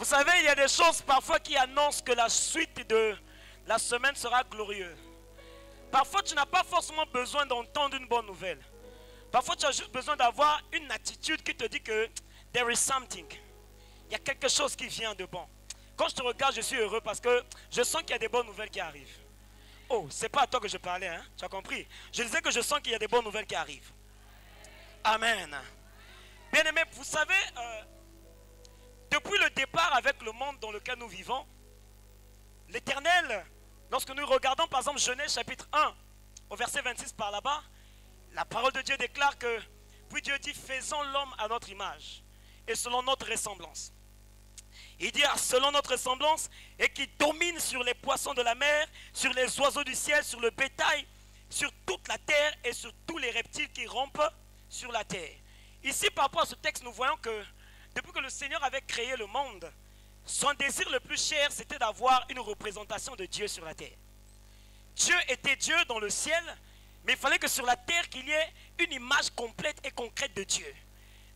Vous savez, il y a des choses parfois qui annoncent que la suite de la semaine sera glorieuse. Parfois, tu n'as pas forcément besoin d'entendre une bonne nouvelle. Parfois, tu as juste besoin d'avoir une attitude qui te dit que there is something. Il y a quelque chose qui vient de bon. Quand je te regarde, je suis heureux parce que je sens qu'il y a des bonnes nouvelles qui arrivent. Oh, c'est pas à toi que je parlais, hein? Tu as compris? Je disais que je sens qu'il y a des bonnes nouvelles qui arrivent. Amen. Bien aimé, vous savez, depuis le départ avec le monde dans lequel nous vivons, l'Éternel, lorsque nous regardons par exemple Genèse chapitre 1, au verset 26 par là-bas, la parole de Dieu déclare que, puis Dieu dit, faisons l'homme à notre image et selon notre ressemblance. Il dit selon notre ressemblance et qui domine sur les poissons de la mer, sur les oiseaux du ciel, sur le bétail, sur toute la terre et sur tous les reptiles qui rampent sur la terre. Ici, par rapport à ce texte, nous voyons que depuis que le Seigneur avait créé le monde, son désir le plus cher, c'était d'avoir une représentation de Dieu sur la terre. Dieu était Dieu dans le ciel, mais il fallait que sur la terre, qu'il y ait une image complète et concrète de Dieu.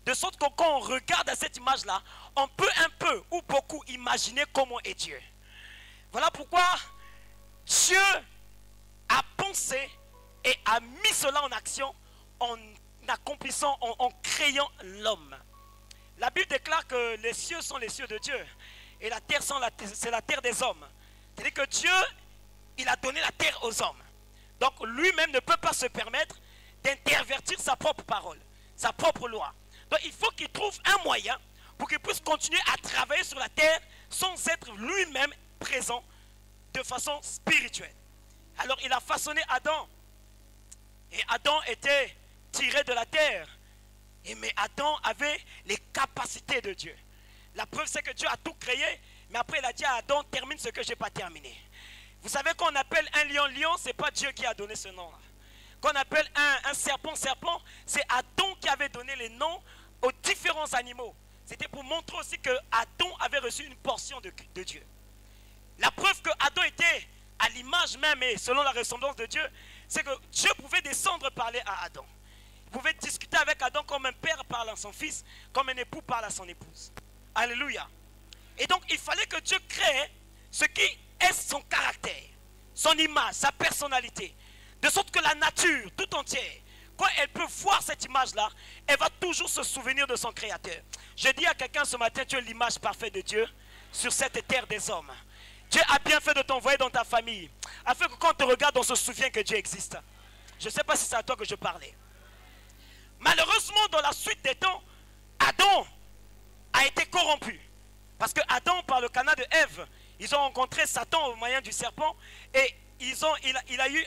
De sorte que quand on regarde à cette image-là, on peut un peu ou beaucoup imaginer comment est Dieu. Voilà pourquoi Dieu a pensé et a mis cela en action en accomplissant, en créant l'homme. La Bible déclare que les cieux sont les cieux de Dieu et la terre c'est la terre des hommes. C'est-à-dire que Dieu, il a donné la terre aux hommes. Donc lui-même ne peut pas se permettre d'intervertir sa propre parole, sa propre loi. Donc il faut qu'il trouve un moyen pour qu'il puisse continuer à travailler sur la terre sans être lui-même présent de façon spirituelle. Alors il a façonné Adam. Et Adam était tiré de la terre. Mais Adam avait les capacités de Dieu. La preuve c'est que Dieu a tout créé. Mais après il a dit à Adam, termine ce que je n'ai pas terminé. Vous savez qu'on appelle un lion, lion, ce n'est pas Dieu qui a donné ce nom-là. Qu'on appelle un serpent, serpent, c'est Adam qui avait donné les noms aux différents animaux. C'était pour montrer aussi que Adam avait reçu une portion de Dieu. La preuve que Adam était à l'image même et selon la ressemblance de Dieu, c'est que Dieu pouvait descendre parler à Adam. Il pouvait discuter avec Adam comme un père parle à son fils, comme un époux parle à son épouse. Alléluia. Et donc il fallait que Dieu crée ce qui est son caractère, son image, sa personnalité. De sorte que la nature tout entière, quand elle peut voir cette image-là, elle va toujours se souvenir de son Créateur. Je dis à quelqu'un ce matin, tu es l'image parfaite de Dieu sur cette terre des hommes. Dieu a bien fait de t'envoyer dans ta famille, afin que quand on te regarde, on se souvient que Dieu existe. Je ne sais pas si c'est à toi que je parlais. Malheureusement, dans la suite des temps, Adam a été corrompu. Parce que Adam, par le canal de Ève, ils ont rencontré Satan au moyen du serpent et il a eu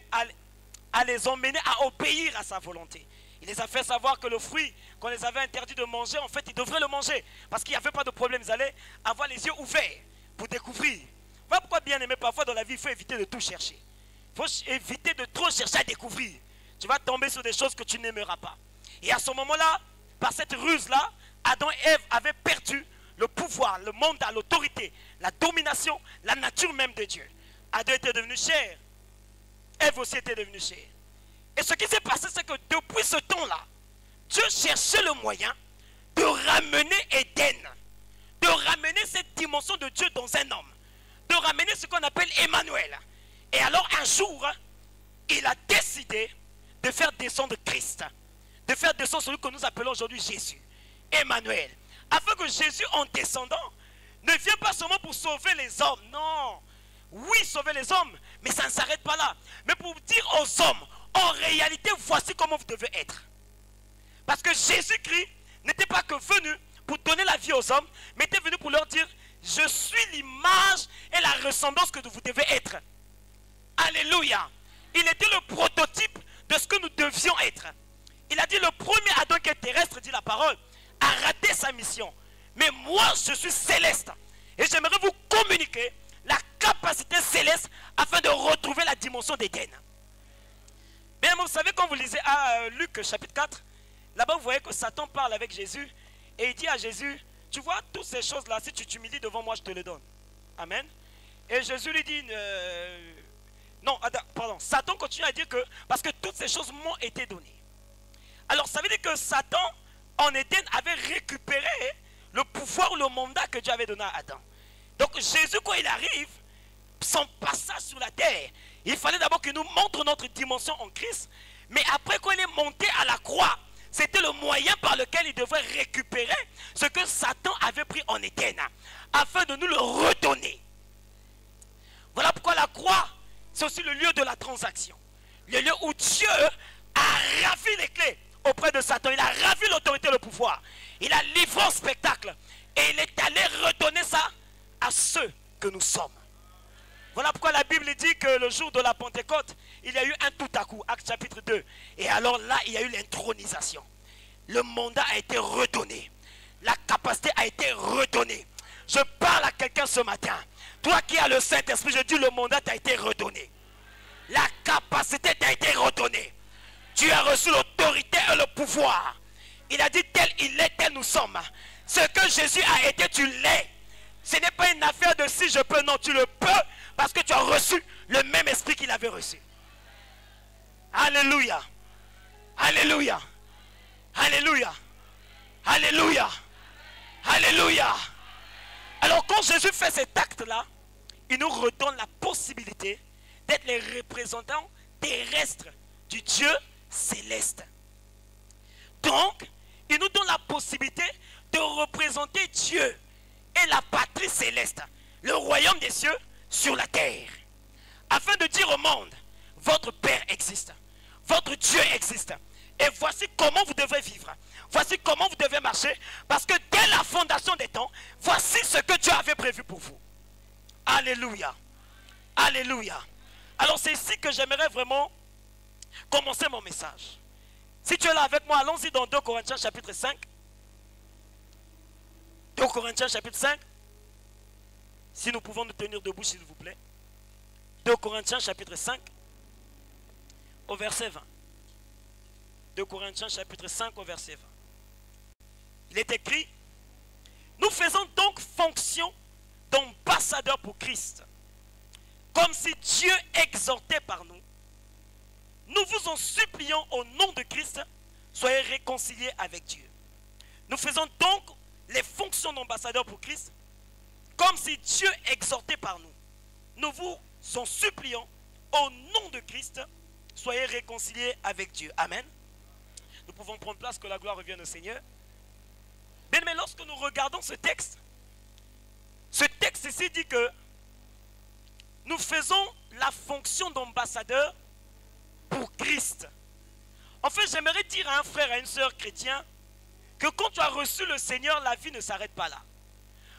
à les emmener à obéir à sa volonté. Il les a fait savoir que le fruit qu'on les avait interdit de manger, en fait, ils devraient le manger. Parce qu'il n'y avait pas de problème, ils allaient avoir les yeux ouverts pour découvrir. Voilà pourquoi, bien aimé, parfois dans la vie, il faut éviter de tout chercher. Il faut éviter de trop chercher à découvrir. Tu vas tomber sur des choses que tu n'aimeras pas. Et à ce moment-là, par cette ruse-là, Adam et Ève avaient perdu le pouvoir, le mandat, l'autorité, la domination, la nature même de Dieu. Adam était devenu chair. Ève aussi était devenue chair. Et ce qui s'est passé, c'est que depuis ce temps-là, Dieu cherchait le moyen de ramener Éden, de ramener cette dimension de Dieu dans un homme, de ramener ce qu'on appelle Emmanuel. Et alors un jour, il a décidé de faire descendre Christ, de faire descendre celui que nous appelons aujourd'hui Jésus, Emmanuel, afin que Jésus en descendant ne vienne pas seulement pour sauver les hommes, non, oui sauver les hommes, mais ça ne s'arrête pas là, mais pour dire aux hommes, en réalité voici comment vous devez être. Parce que Jésus-Christ n'était pas que venu pour donner la vie aux hommes, mais était venu pour leur dire, je suis l'image et la ressemblance que vous devez être. Alléluia. Il était le prototype de ce que nous devions être. Il a dit, le premier Adam qui est terrestre, dit la parole, a raté sa mission. Mais moi, je suis céleste. Et j'aimerais vous communiquer la capacité céleste afin de retrouver la dimension d'Éden. Bien, vous savez, quand vous lisez à Luc chapitre 4, là-bas vous voyez que Satan parle avec Jésus et il dit à Jésus, tu vois toutes ces choses-là, si tu t'humilies devant moi, je te les donne. Amen. Et Jésus lui dit, non, pardon, Satan continue à dire que, parce que toutes ces choses m'ont été données. Alors ça veut dire que Satan, en Éden, avait récupéré le pouvoir, le mandat que Dieu avait donné à Adam. Donc Jésus, quand il arrive, son passage sur la terre, il fallait d'abord qu'il nous montre notre dimension en Christ. Mais après, quand il est monté à la croix, c'était le moyen par lequel il devrait récupérer ce que Satan avait pris en Éden, afin de nous le redonner. Voilà pourquoi la croix, c'est aussi le lieu de la transaction. Le lieu où Dieu a ravi les clés auprès de Satan. Il a ravi l'autorité et le pouvoir. Il a livré au spectacle. Et il est allé redonner ça à ceux que nous sommes. Voilà pourquoi la Bible dit que le jour de la Pentecôte, il y a eu un tout à coup, Actes chapitre 2. Et alors là, il y a eu l'intronisation. Le mandat a été redonné. La capacité a été redonnée. Je parle à quelqu'un ce matin. Toi qui as le Saint-Esprit, je dis le mandat t'a été redonné. La capacité t'a été redonnée. Tu as reçu l'autorité et le pouvoir. Il a dit tel il est, tel nous sommes. Ce que Jésus a été, tu l'es. Ce n'est pas une affaire de si je peux, non, tu le peux parce que tu as reçu le même esprit qu'il avait reçu. Alléluia. Alléluia. Alléluia. Alléluia. Alléluia. Alors quand Jésus fait cet acte-là, il nous redonne la possibilité d'être les représentants terrestres du Dieu céleste. Donc, il nous donne la possibilité de représenter Dieu et la patrie céleste, le royaume des cieux sur la terre, afin de dire au monde, votre Père existe, votre Dieu existe, et voici comment vous devez vivre, voici comment vous devez marcher, parce que dès la fondation des temps, voici ce que Dieu avait prévu pour vous. Alléluia. Alléluia. Alors c'est ici que j'aimerais vraiment commencer mon message. Si tu es là avec moi, allons-y dans 2 Corinthiens chapitre 5. 2 Corinthiens chapitre 5. Si nous pouvons nous tenir debout, s'il vous plaît. 2 Corinthiens chapitre 5, au verset 20. 2 Corinthiens chapitre 5, au verset 20. Il est écrit, nous faisons donc fonction d'ambassadeurs pour Christ, comme si Dieu exhortait par nous. Nous vous en supplions au nom de Christ, soyez réconciliés avec Dieu. Nous faisons donc les fonctions d'ambassadeurs pour Christ, comme si Dieu exhortait par nous. Nous vous en supplions au nom de Christ, soyez réconciliés avec Dieu. Amen. Nous pouvons prendre place, que la gloire revienne au Seigneur. Bien, mais lorsque nous regardons ce texte ici dit que nous faisons la fonction d'ambassadeur pour Christ. En fait, j'aimerais dire à un frère, à une sœur chrétien, que quand tu as reçu le Seigneur, la vie ne s'arrête pas là.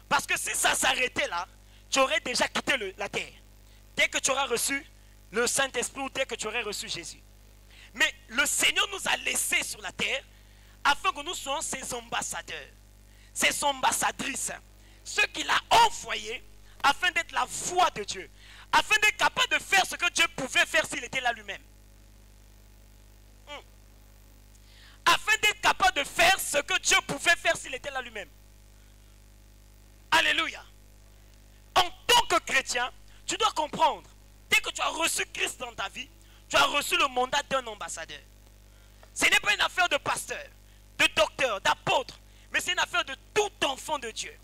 Parce que si ça s'arrêtait là, tu aurais déjà quitté la terre. Dès que tu auras reçu le Saint-Esprit ou dès que tu aurais reçu Jésus. Mais le Seigneur nous a laissés sur la terre afin que nous soyons ses ambassadeurs, ses ambassadrices, ceux qu'il a envoyés afin d'être la voix de Dieu, afin d'être capable de faire ce que Dieu pouvait faire s'il était là lui-même. Afin d'être capable de faire ce que Dieu pouvait faire s'il était là lui-même. Alléluia. En tant que chrétien, tu dois comprendre, dès que tu as reçu Christ dans ta vie, tu as reçu le mandat d'un ambassadeur. Ce n'est pas une affaire de pasteur, de docteur, d'apôtre, mais c'est une affaire de tout enfant de Dieu.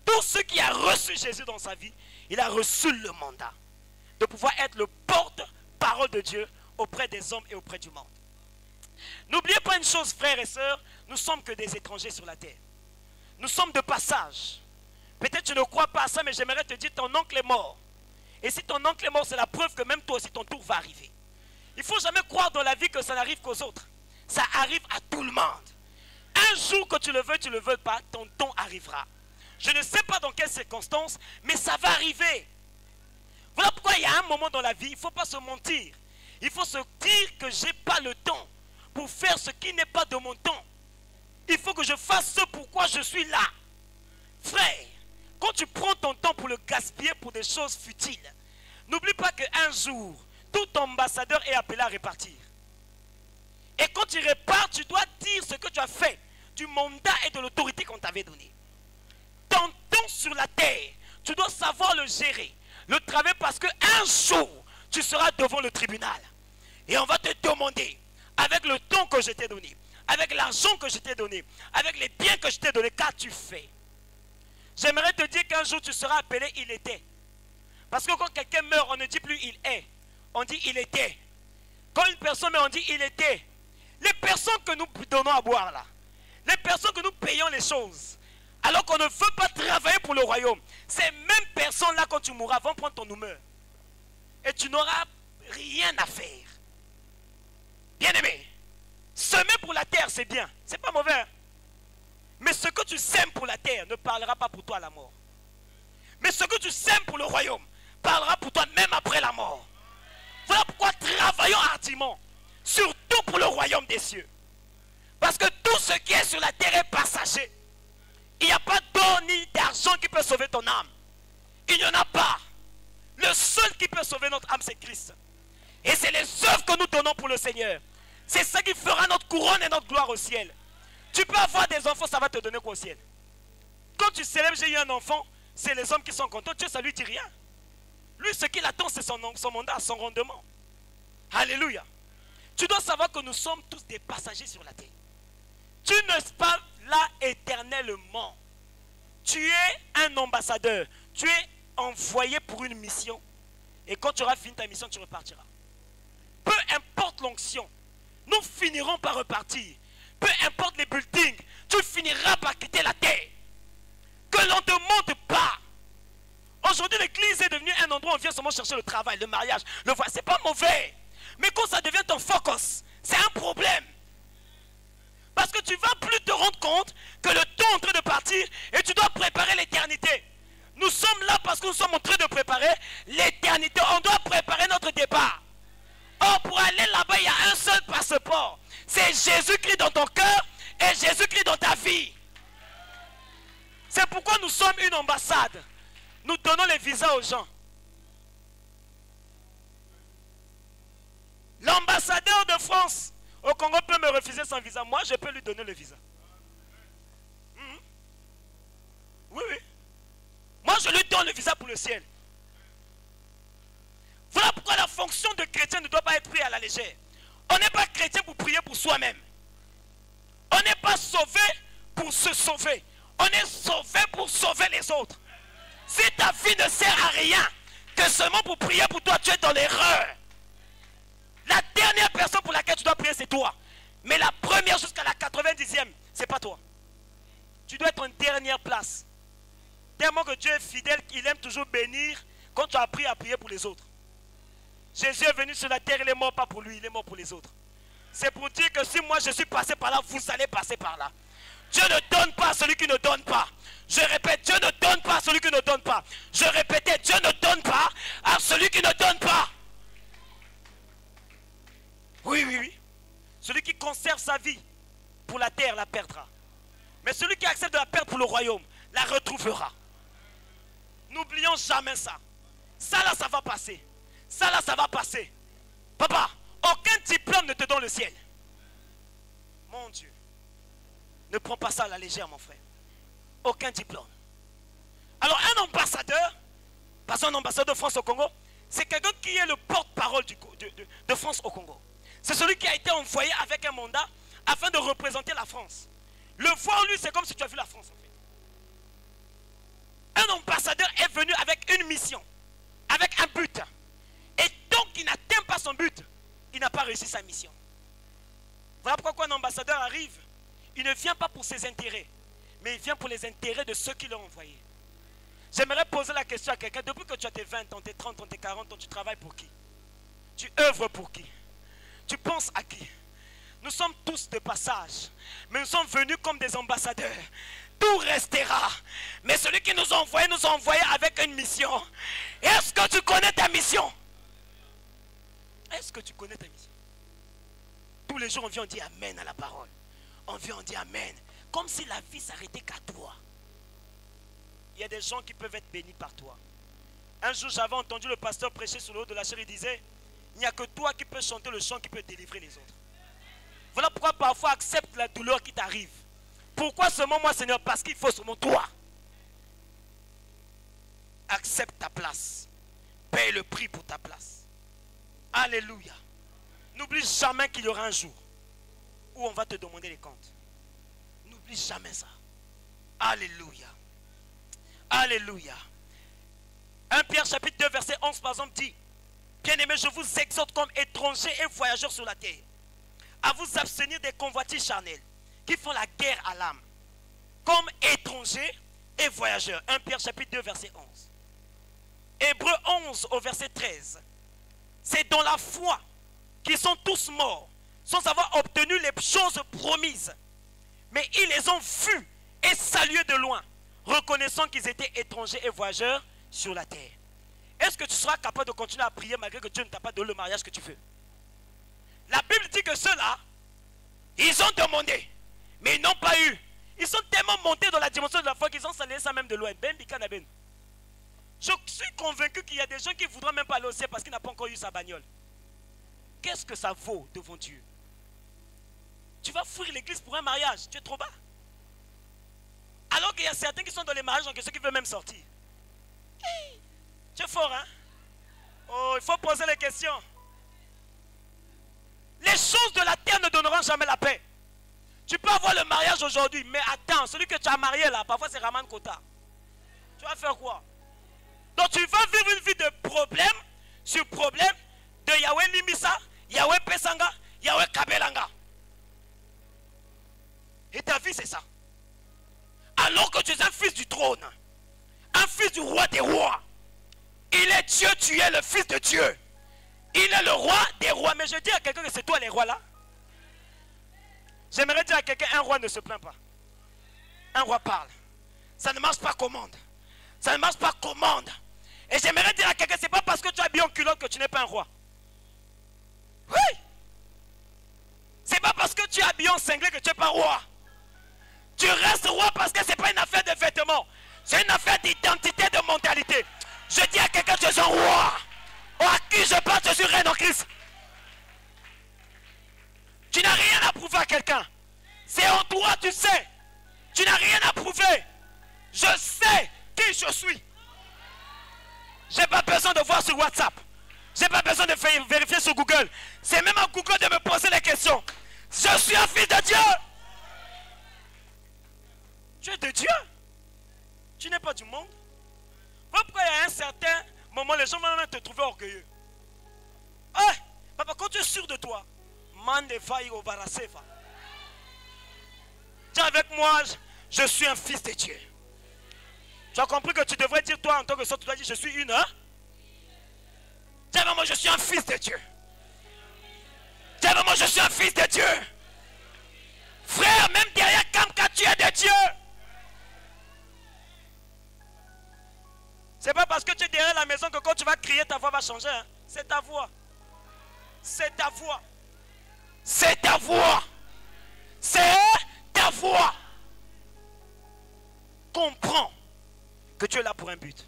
Tout ce qui a reçu Jésus dans sa vie, il a reçu le mandat de pouvoir être le porte-parole de Dieu auprès des hommes et auprès du monde. N'oubliez pas une chose, frères et sœurs, nous sommes que des étrangers sur la terre. Nous sommes de passage. Peut-être tu ne crois pas à ça, mais j'aimerais te dire, ton oncle est mort. Et si ton oncle est mort, c'est la preuve que même toi aussi, ton tour va arriver. Il ne faut jamais croire dans la vie que ça n'arrive qu'aux autres. Ça arrive à tout le monde. Un jour que tu le veux pas, ton temps arrivera. Je ne sais pas dans quelles circonstances, mais ça va arriver. Voilà pourquoi il y a un moment dans la vie, il ne faut pas se mentir. Il faut se dire que je n'ai pas le temps pour faire ce qui n'est pas de mon temps. Il faut que je fasse ce pourquoi je suis là. Frère, quand tu prends ton temps pour le gaspiller pour des choses futiles, n'oublie pas qu'un jour, tout ambassadeur est appelé à repartir. Et quand tu repars, tu dois dire ce que tu as fait du mandat et de l'autorité qu'on t'avait donné. Ton temps sur la terre, tu dois savoir le gérer, le travailler, parce qu'un jour, tu seras devant le tribunal. Et on va te demander, avec le temps que je t'ai donné, avec l'argent que je t'ai donné, avec les biens que je t'ai donné, qu'as-tu fait? J'aimerais te dire qu'un jour tu seras appelé il était. Parce que quand quelqu'un meurt, on ne dit plus il est. On dit il était. Quand une personne meurt, on dit il était. Les personnes que nous donnons à boire là, les personnes que nous payons les choses, alors qu'on ne veut pas travailler pour le royaume, ces mêmes personnes là, quand tu mourras, vont prendre ton humeur. Et tu n'auras rien à faire. Bien-aimé, semer pour la terre, c'est bien. C'est pas mauvais. Mais ce que tu sèmes pour la terre ne parlera pas pour toi à la mort. Mais ce que tu sèmes pour le royaume parlera pour toi même après la mort. Voilà pourquoi travaillons hardiment, surtout pour le royaume des cieux. Parce que tout ce qui est sur la terre est passager. Il n'y a pas d'or ni d'argent qui peut sauver ton âme. Il n'y en a pas. Le seul qui peut sauver notre âme, c'est Christ. Et c'est les œuvres que nous donnons pour le Seigneur. C'est ça qui fera notre couronne et notre gloire au ciel. Tu peux avoir des enfants, ça va te donner quoi au ciel? Quand tu célèbres, j'ai eu un enfant, c'est les hommes qui sont contents. Dieu, ça lui dit rien. Lui, ce qu'il attend, c'est son mandat, son rendement. Alléluia. Tu dois savoir que nous sommes tous des passagers sur la terre. Tu n'es pas là éternellement. Tu es un ambassadeur. Tu es envoyé pour une mission. Et quand tu auras fini ta mission, tu repartiras. Peu importe l'onction, nous finirons par repartir. Peu importe les buildings, tu finiras par quitter la terre. Que l'on ne te monte pas. Aujourd'hui, l'église est devenue un endroit où on vient seulement chercher le travail, le mariage, le voile. C'est pas mauvais. Mais quand ça devient ton focus, c'est un problème. Parce que tu vas plus te rendre compte que le temps est en train de partir et tu dois préparer l'éternité. Nous sommes là parce que nous sommes en train de préparer l'éternité. On doit préparer notre départ. Or, pour aller là-bas, il y a un seul passeport. C'est Jésus-Christ dans ton cœur et Jésus-Christ dans ta vie. C'est pourquoi nous sommes une ambassade. Nous donnons les visas aux gens. L'ambassadeur de France au Congo peut me refuser son visa. Moi, je peux lui donner le visa. Oui, oui. Moi, je lui donne le visa pour le ciel. Voilà pourquoi la fonction de chrétien ne doit pas être prise à la légère. On n'est pas chrétien pour prier pour soi-même. On n'est pas sauvé pour se sauver. On est sauvé pour sauver les autres. Si ta vie ne sert à rien que seulement pour prier pour toi, tu es dans l'erreur. La dernière personne pour laquelle tu dois prier, c'est toi. Mais la première jusqu'à la 90e, c'est pas toi. Tu dois être en dernière place. Tellement que Dieu est fidèle, qu'il aime toujours bénir quand tu as appris à prier pour les autres. Jésus est venu sur la terre, il est mort pas pour lui, il est mort pour les autres. C'est pour dire que si moi je suis passé par là, vous allez passer par là. Dieu ne donne pas à celui qui ne donne pas. Je répète, Dieu ne donne pas à celui qui ne donne pas. Je répétais, Dieu ne donne pas à celui qui ne donne pas. Oui, oui, oui. Celui qui conserve sa vie pour la terre la perdra. Mais celui qui accepte de la perdre pour le royaume la retrouvera. N'oublions jamais ça. Ça là, ça va passer. Ça là, ça va passer. Papa, aucun diplôme ne te donne le ciel. Mon Dieu. Ne prends pas ça à la légère, mon frère. Aucun diplôme. Alors, un ambassadeur, pas un ambassadeur de France au Congo, c'est quelqu'un qui est le porte-parole de France au Congo. C'est celui qui a été envoyé avec un mandat afin de représenter la France. Le voir, lui, c'est comme si tu as vu la France, en fait. Un ambassadeur est venu avec une mission, avec un but. Et tant qu'il n'atteint pas son but, il n'a pas réussi sa mission. Voilà pourquoi quand un ambassadeur arrive, il ne vient pas pour ses intérêts, mais il vient pour les intérêts de ceux qui l'ont envoyé. J'aimerais poser la question à quelqu'un, depuis que tu as tes 20 ans, tes 30 ans, tes 40 ans, tu travailles pour qui? Tu œuvres pour qui? Tu penses à qui? Nous sommes tous de passage, mais nous sommes venus comme des ambassadeurs. Tout restera. Mais celui qui nous a envoyés avec une mission. Est-ce que tu connais ta mission? Est-ce que tu connais ta mission? Tous les jours, on vient, on dit Amen à la parole. On vient, on dit Amen. Comme si la vie s'arrêtait qu'à toi. Il y a des gens qui peuvent être bénis par toi. Un jour, j'avais entendu le pasteur prêcher sur le haut de la chair. Il disait, il n'y a que toi qui peux chanter le chant qui peut délivrer les autres. Voilà pourquoi parfois accepte la douleur qui t'arrive. Pourquoi seulement moi, Seigneur? Parce qu'il faut seulement toi. Accepte ta place. Paye le prix pour ta place. Alléluia. N'oublie jamais qu'il y aura un jour où on va te demander les comptes. N'oublie jamais ça. Alléluia. Alléluia. 1 Pierre chapitre 2 verset 11 par exemple dit: bien-aimés, je vous exhorte comme étrangers et voyageurs sur la terre, à vous abstenir des convoitises charnelles qui font la guerre à l'âme. Comme étrangers et voyageurs. 1 Pierre chapitre 2 verset 11. Hébreux 11 au verset 13. C'est dans la foi qu'ils sont tous morts, sans avoir obtenu les choses promises. Mais ils les ont vus et salués de loin, reconnaissant qu'ils étaient étrangers et voyageurs sur la terre. Est-ce que tu seras capable de continuer à prier malgré que Dieu ne t'a pas donné le mariage que tu veux? La Bible dit que ceux-là, ils ont demandé, mais ils n'ont pas eu. Ils sont tellement montés dans la dimension de la foi qu'ils ont salué ça même de loin. Je suis convaincu qu'il y a des gens qui ne voudront même pas aller au ciel parce qu'il n'a pas encore eu sa bagnole. Qu'est-ce que ça vaut devant Dieu? Tu vas fuir l'église pour un mariage, tu es trop bas. Alors qu'il y a certains qui sont dans les mariages en question qui veulent même sortir. Hey, tu es fort, hein? Oh, il faut poser les questions. Les choses de la terre ne donneront jamais la paix. Tu peux avoir le mariage aujourd'hui, mais attends, celui que tu as marié là, parfois c'est Raman Kota. Tu vas faire quoi? Donc tu vas vivre une vie de problème sur problème, de Yahweh Limisa, Yahweh Pesanga, Yahweh Kabelanga. Et ta vie c'est ça. Alors que tu es un fils du trône, un fils du roi des rois. Il est Dieu, tu es le fils de Dieu. Il est le roi des rois. Mais je dis à quelqu'un que c'est toi les rois là. J'aimerais dire à quelqu'un, un roi ne se plaint pas. Un roi parle. Ça ne marche pas commande. Ça ne marche pas commande. Et j'aimerais dire à quelqu'un, c'est pas parce que tu as bien en culotte que tu n'es pas un roi. Oui. C'est pas parce que tu as bien en cinglé que tu n'es pas roi. Tu restes roi parce que ce n'est pas une affaire de vêtements. C'est une affaire d'identité, de mentalité. Je dis à quelqu'un, je suis un roi. Oh, à qui je parle, je suis reine en Christ. Tu n'as rien à prouver à quelqu'un. C'est en toi, tu sais. Tu n'as rien à prouver. Je sais qui je suis. Je n'ai pas besoin de voir sur WhatsApp. Je n'ai pas besoin de vérifier sur Google. C'est même à Google de me poser les questions. Je suis un fils de Dieu. Tu es de Dieu. Tu n'es pas du monde. Pourquoi il y a un certain moment, les gens vont même te trouver orgueilleux. Ah, papa, quand tu es sûr de toi, tiens avec moi, je suis un fils de Dieu. Tu as compris que tu devrais dire toi en tant que sorte, tu dois dire je suis une. Hein? Tiens avec moi, je suis un fils de Dieu. Tiens avec moi, je suis un fils de Dieu. Frère, même derrière Kamka, tu es de Dieu. C'est pas parce que tu es derrière la maison que quand tu vas crier, ta voix va changer. Hein? C'est ta voix. C'est ta voix. C'est ta voix. C'est ta voix. Comprends que tu es là pour un but.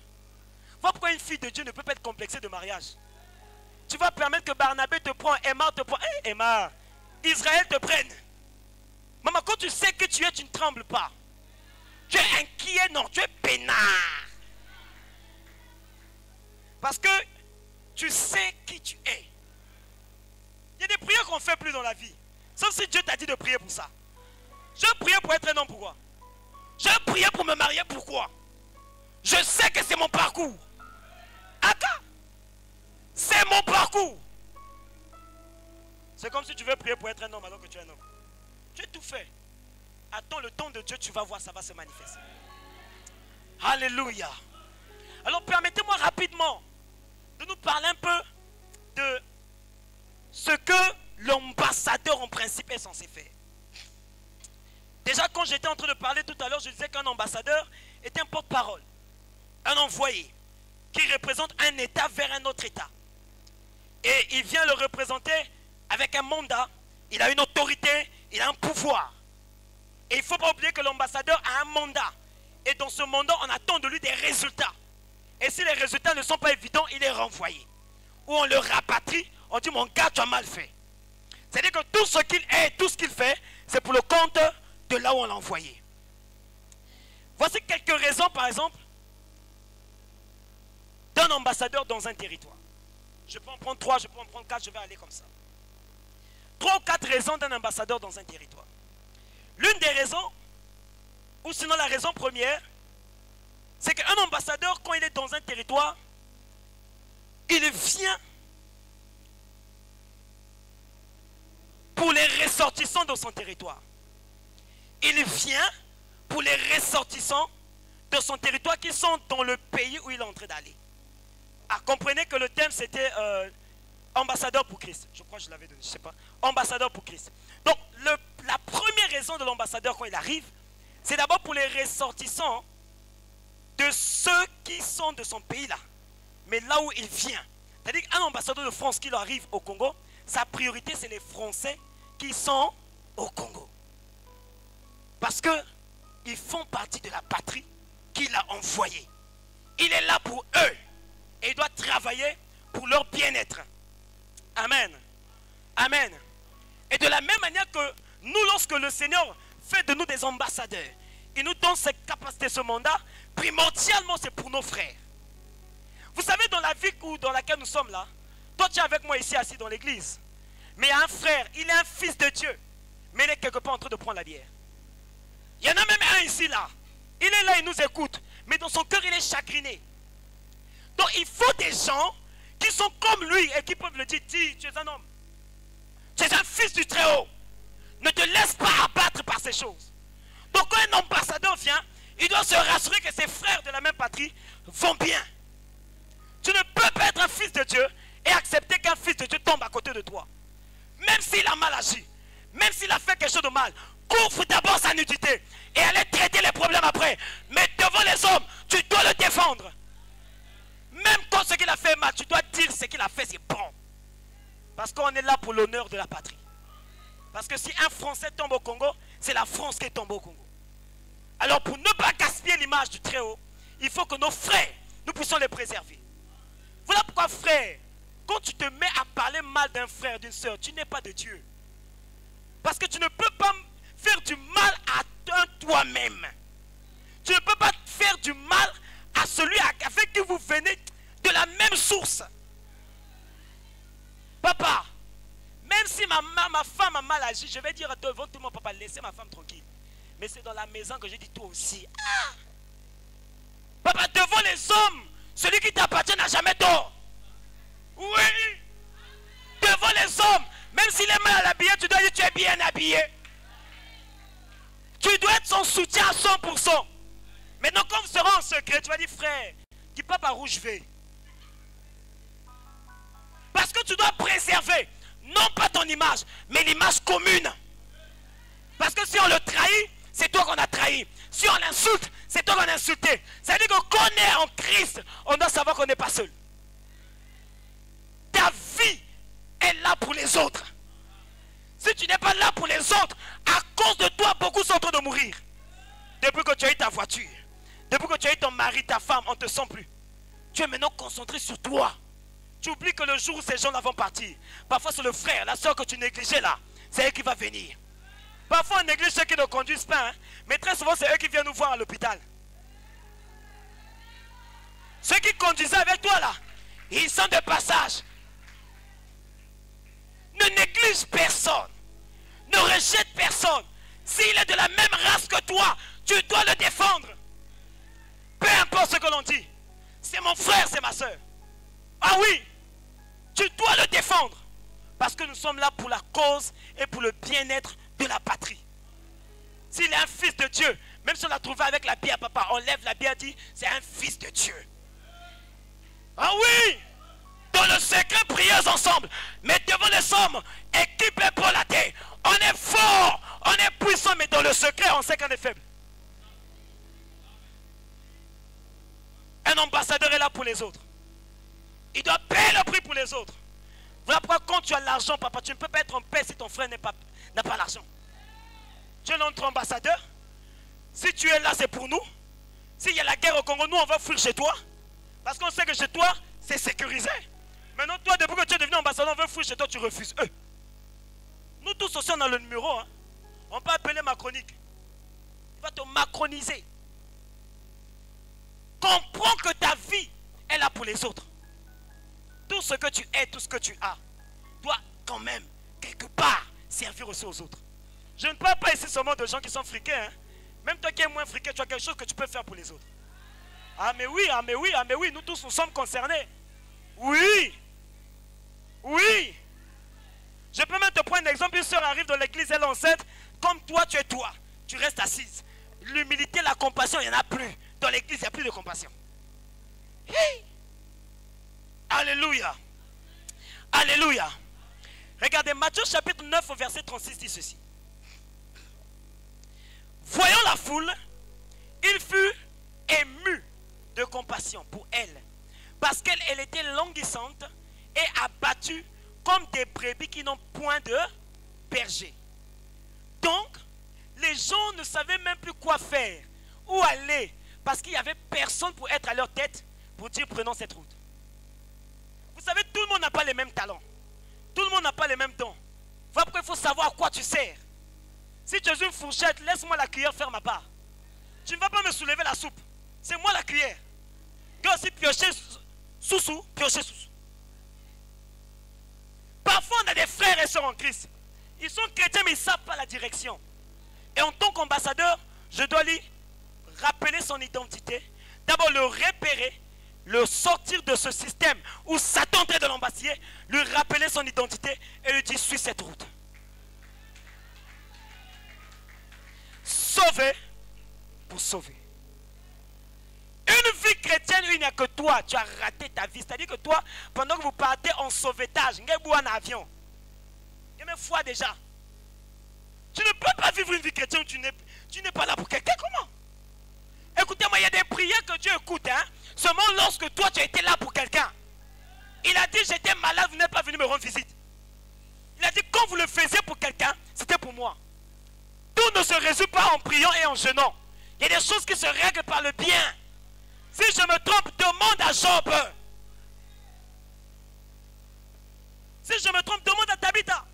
Voilà pourquoi une fille de Dieu ne peut pas être complexée de mariage. Tu vas permettre que Barnabé te prenne, Emma te prenne. Hey, Emma, Israël te prenne. Maman, quand tu sais que tu es, tu ne trembles pas. Tu es inquiet, non, tu es peinard. Parce que tu sais qui tu es. Il y a des prières qu'on ne fait plus dans la vie. Sauf si Dieu t'a dit de prier pour ça. Je priais pour être un homme, pourquoi? Je priais pour me marier, pourquoi? Je sais que c'est mon parcours. Aka, c'est mon parcours. C'est comme si tu veux prier pour être un homme alors que tu es un homme. Tu as tout fait. Attends le temps de Dieu, tu vas voir, ça va se manifester. Alléluia. Alors permettez-moi rapidement de nous parler un peu de ce que l'ambassadeur en principe est censé faire. Déjà quand j'étais en train de parler tout à l'heure, je disais qu'un ambassadeur est un porte-parole, un envoyé qui représente un État vers un autre État. Et il vient le représenter avec un mandat, il a une autorité, il a un pouvoir. Et il ne faut pas oublier que l'ambassadeur a un mandat. Et dans ce mandat, on attend de lui des résultats. Et si les résultats ne sont pas évidents, il est renvoyé. Ou on le rapatrie, on dit mon gars, tu as mal fait. C'est-à-dire que tout ce qu'il est, tout ce qu'il fait, c'est pour le compte de là où on l'a envoyé. Voici quelques raisons, par exemple, d'un ambassadeur dans un territoire. Je peux en prendre 3, je peux en prendre 4, je vais aller comme ça. 3 ou 4 raisons d'un ambassadeur dans un territoire. L'une des raisons, ou sinon la raison première, C'est qu'un ambassadeur, quand il est dans un territoire, il vient pour les ressortissants de son territoire. Il vient pour les ressortissants de son territoire qui sont dans le pays où il est en train d'aller. Ah, comprenez que le thème c'était ambassadeur pour Christ. Je crois que je l'avais donné, je ne sais pas. Ambassadeur pour Christ. Donc, la première raison de l'ambassadeur quand il arrive, c'est d'abord pour les ressortissants de ceux qui sont de son pays là. Mais là où il vient. C'est-à-dire qu'un ambassadeur de France qui arrive au Congo, sa priorité c'est les Français qui sont au Congo. Parce qu'ils font partie de la patrie qu'il a envoyée. Il est là pour eux. Et il doit travailler pour leur bien-être. Amen. Amen. Et de la même manière que nous, lorsque le Seigneur fait de nous des ambassadeurs, il nous donne cette capacité, ce mandat, primordialement c'est pour nos frères. Vous savez, dans la vie dans laquelle nous sommes là, toi tu es avec moi ici assis dans l'église, mais il y a un frère, il est un fils de Dieu, mais il est quelque part en train de prendre la bière. Il y en a même un ici là, il est là, il nous écoute, mais dans son cœur il est chagriné. Donc il faut des gens qui sont comme lui et qui peuvent le dire, dis, tu es un homme, tu es un fils du Très-Haut, ne te laisse pas abattre par ces choses. Donc quand un ambassadeur vient, il doit se rassurer que ses frères de la même patrie vont bien. Tu ne peux pas être un fils de Dieu et accepter qu'un fils de Dieu tombe à côté de toi. Même s'il a mal agi, même s'il a fait quelque chose de mal, couvre d'abord sa nudité et allez traiter les problèmes après. Mais devant les hommes, tu dois le défendre. Même quand ce qu'il a fait mal, tu dois dire ce qu'il a fait, c'est bon. Parce qu'on est là pour l'honneur de la patrie. Parce que si un Français tombe au Congo, c'est la France qui tombe au Congo. Alors pour ne pas gaspiller l'image du Très-Haut, il faut que nos frères, nous puissions les préserver. Voilà pourquoi, frère, quand tu te mets à parler mal d'un frère, d'une soeur, tu n'es pas de Dieu. Parce que tu ne peux pas faire du mal à toi-même. Tu ne peux pas faire du mal à celui avec qui vous venez de la même source. Papa, même si ma femme a mal agi, je vais dire devant tout le monde, papa, laissez ma femme tranquille. Mais c'est dans la maison que je dis toi aussi. Ah! Papa, devant les hommes, celui qui t'appartient n'a jamais tort. Oui. Devant les hommes, même s'il est mal habillé, tu dois dire tu es bien habillé. Tu dois être son soutien à 100%. Maintenant, quand vous serez en secret, tu vas dire frère, dis pas par où je vais. Parce que tu dois préserver, non pas ton image, mais l'image commune. Parce que si on le trahit, c'est toi qu'on a trahi. Si on l'insulte, c'est toi qu'on a insulté. Ça veut dire que quand on est en Christ, on doit savoir qu'on n'est pas seul. Ta vie est là pour les autres. Si tu n'es pas là pour les autres, à cause de toi, beaucoup sont en train de mourir. Depuis que tu as eu ta voiture, depuis que tu as eu ton mari, ta femme, on ne te sent plus. Tu es maintenant concentré sur toi. Tu oublies que le jour où ces gens-là vont partir, parfois c'est le frère, la soeur que tu négligeais là, c'est elle qui va venir. Parfois on néglige ceux qui ne conduisent pas, hein, mais très souvent c'est eux qui viennent nous voir à l'hôpital. Ceux qui conduisaient avec toi là, ils sont de passage. Ne néglige personne. Ne rejette personne. S'il est de la même race que toi, tu dois le défendre. Peu importe ce que l'on dit. C'est mon frère, c'est ma soeur. Ah oui, tu dois le défendre. Parce que nous sommes là pour la cause et pour le bien-être de la patrie. S'il est un fils de Dieu, même si on l'a trouvé avec la bière, papa, on lève la bière et dit, c'est un fils de Dieu. Ah oui, dans le secret, priez ensemble. Mais devant les hommes, équipez pour la terre. On est fort, on est puissant, mais dans le secret, on sait qu'on est faible. Un ambassadeur est là pour les autres. Il doit payer le prix pour les autres. Voilà pourquoi quand tu as l'argent, papa, tu ne peux pas être en paix si ton frère n'a pas l'argent. Tu es notre ambassadeur. Si tu es là, c'est pour nous. S'il y a la guerre au Congo, nous, on va fuir chez toi. Parce qu'on sait que chez toi, c'est sécurisé. Maintenant, toi, depuis que tu es devenu ambassadeur, on veut fuir chez toi, tu refuses. Nous tous aussi, on a le numéro. Hein. On peut appeler Macronique. Il va te macroniser. Comprends que ta vie est là pour les autres. Tout ce que tu es, tout ce que tu as, doit quand même, quelque part, servir aussi aux autres. Je ne parle pas ici seulement de gens qui sont friqués. Hein. Même toi qui es moins friqué, tu as quelque chose que tu peux faire pour les autres. Ah mais oui, ah mais oui, ah mais oui, nous tous nous sommes concernés. Oui. Oui. Je peux même te prendre un exemple. Une soeur arrive dans l'église, elle est enceinte. Comme toi, tu es toi. Tu restes assise. L'humilité, la compassion, il n'y en a plus. Dans l'église, il n'y a plus de compassion. Hey. Alléluia. Alléluia. Regardez, Matthieu chapitre 9 au verset 36 dit ceci. Voyant la foule, il fut ému de compassion pour elle, parce qu'elle était languissante et abattue comme des brebis qui n'ont point de berger. Donc, les gens ne savaient même plus quoi faire, où aller, parce qu'il n'y avait personne pour être à leur tête, pour dire prenons cette route. Vous savez, tout le monde n'a pas les mêmes talents. Tout le monde n'a pas les mêmes dons. Voilà pourquoi il faut savoir à quoi tu sers. Si tu as une fourchette, laisse-moi la cuillère faire ma part. Tu ne vas pas me soulever la soupe. C'est moi la cuillère. Tu dois aussi piocher sous-sous, piocher sous-sous. Parfois, on a des frères et sœurs en Christ. Ils sont chrétiens, mais ils ne savent pas la direction. Et en tant qu'ambassadeur, je dois lui rappeler son identité. D'abord, le repérer, le sortir de ce système où Satan est de l'ambassadeur, lui rappeler son identité et lui dire, suis cette route. Sauver pour sauver. Une vie chrétienne, il n'y a que toi. Tu as raté ta vie. C'est-à-dire que toi, pendant que vous partez en sauvetage, vous en avion. Il y a foi déjà. Tu ne peux pas vivre une vie chrétienne où tu n'es pas là pour quelqu'un. Comment? Écoutez-moi, il y a des prières que Dieu écoute. Hein? Seulement lorsque toi, tu as été là pour quelqu'un. Il a dit, j'étais malade, vous n'êtes pas venu me rendre visite. Il a dit, quand vous le faisiez pour quelqu'un, c'était pour moi. Tout ne se résout pas en priant et en jeûnant. Il y a des choses qui se règlent par le bien. Si je me trompe, demande à Job. Si je me trompe, demande à Tabitha.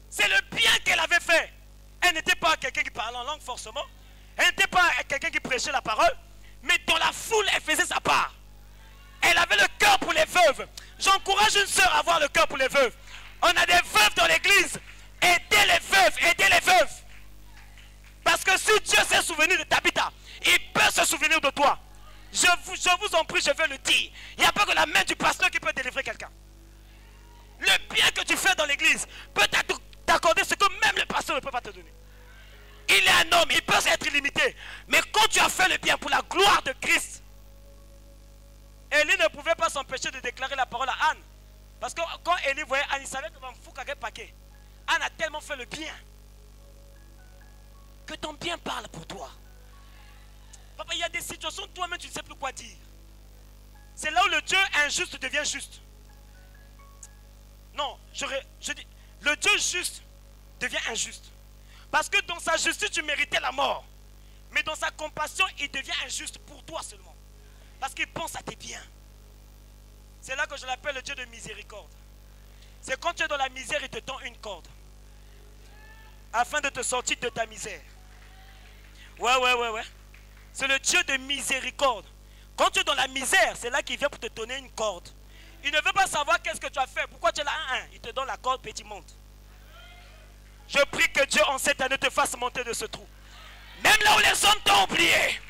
C'est le bien qu'elle avait fait. Elle n'était pas quelqu'un qui parlait en langue forcément. Elle n'était pas quelqu'un qui prêchait la parole. Mais dans la foule, elle faisait sa part. Elle avait le cœur pour les veuves. J'encourage une sœur à avoir le cœur pour les veuves. On a des veuves dans l'église. Aidez les veuves, aidez les veuves. Parce que si Dieu s'est souvenu de Tabitha, il peut se souvenir de toi. Je vous en prie, je vais le dire. Il n'y a pas que la main du pasteur qui peut délivrer quelqu'un. Le bien que tu fais dans l'église peut t'accorder ce que même le pasteur ne peut pas te donner. Il est un homme, il peut être illimité. Mais quand tu as fait le bien pour la gloire de Christ, Élie ne pouvait pas s'empêcher de déclarer la parole à Anne. Parce que quand Élie voyait Anne, il savait que Mfouka paquet. Anne a tellement fait le bien que ton bien parle pour toi. Papa, il y a des situations où toi-même tu ne sais plus quoi dire. C'est là où le Dieu injuste devient juste. Non, je dis, le Dieu juste devient injuste. Parce que dans sa justice, tu méritais la mort. Mais dans sa compassion, il devient injuste pour toi seulement. Parce qu'il pense à tes biens. C'est là que je l'appelle le Dieu de miséricorde. C'est quand tu es dans la misère, il te tend une corde. Afin de te sortir de ta misère. Ouais. C'est le Dieu de miséricorde. Quand tu es dans la misère, c'est là qu'il vient pour te donner une corde. Il ne veut pas savoir qu'est-ce que tu as fait. Pourquoi tu es là? Il te donne la corde, puis tu montes. Je prie que Dieu en cette année te fasse monter de ce trou. Même là où les hommes t'ont oublié,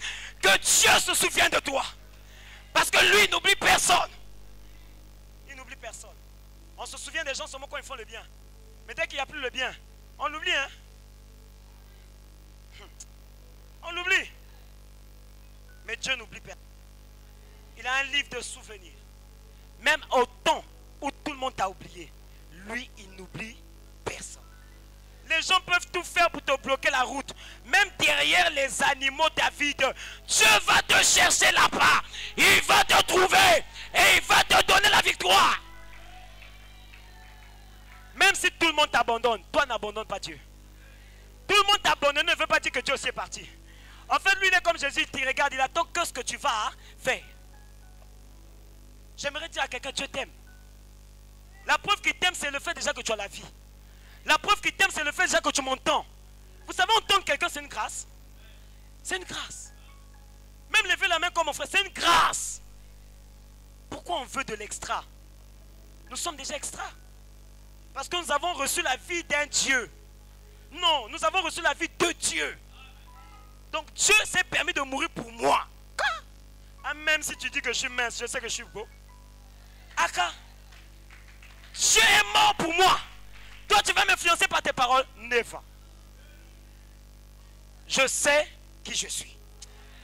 que Dieu se souvienne de toi. Parce que lui, il n'oublie personne. Il n'oublie personne. On se souvient des gens seulement quand ils font le bien. Mais dès qu'il n'y a plus le bien, on l'oublie, hein? On l'oublie. Mais Dieu n'oublie personne. Il a un livre de souvenirs. Même au temps où tout le monde t'a oublié, lui, il n'oublie personne. Les gens peuvent tout faire pour te bloquer la route. Même derrière les animaux David, Dieu va te chercher là-bas. Il va te trouver et il va te donner la victoire. Même si tout le monde t'abandonne, toi n'abandonne pas Dieu. Tout le monde t'abandonne ne veut pas dire que Dieu aussi est parti. En fait, lui, il est comme Jésus, il te regarde, il attend que ce que tu vas faire. J'aimerais dire à quelqu'un, Dieu t'aime. La preuve qu'il t'aime, c'est le fait déjà que tu as la vie. La preuve qu'il t'aime, c'est le fait déjà que tu m'entends. Vous savez, entendre quelqu'un, c'est une grâce. C'est une grâce. Même lever la main comme mon frère, c'est une grâce. Pourquoi on veut de l'extra? Nous sommes déjà extra. Parce que nous avons reçu la vie d'un Dieu. Non, nous avons reçu la vie de Dieu. Donc Dieu s'est permis de mourir pour moi. même si tu dis que je suis mince, je sais que je suis beau. Aka, Dieu est mort pour moi. Toi, tu vas m'influencer par tes paroles? Never. Je sais qui je suis.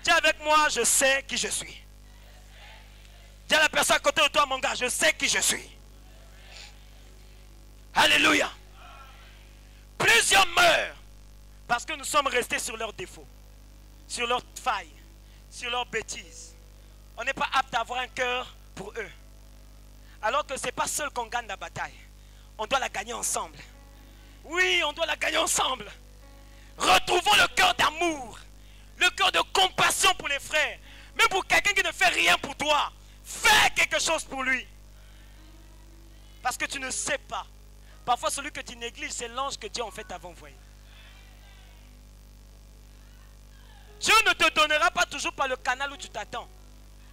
Dis avec moi, je sais qui je suis. Dis à la personne à côté de toi, mon gars, je sais qui je suis. Alléluia. Plusieurs meurent parce que nous sommes restés sur leurs défauts, sur leurs failles, sur leurs bêtises. On n'est pas apte à avoir un cœur pour eux. Alors que ce n'est pas seul qu'on gagne la bataille. On doit la gagner ensemble. Oui, on doit la gagner ensemble. Retrouvons le cœur d'amour, le cœur de compassion pour les frères. Mais pour quelqu'un qui ne fait rien pour toi, fais quelque chose pour lui. Parce que tu ne sais pas. Parfois, celui que tu négliges, c'est l'ange que Dieu en fait t'avait envoyé. Dieu ne te donnera pas toujours par le canal où tu t'attends.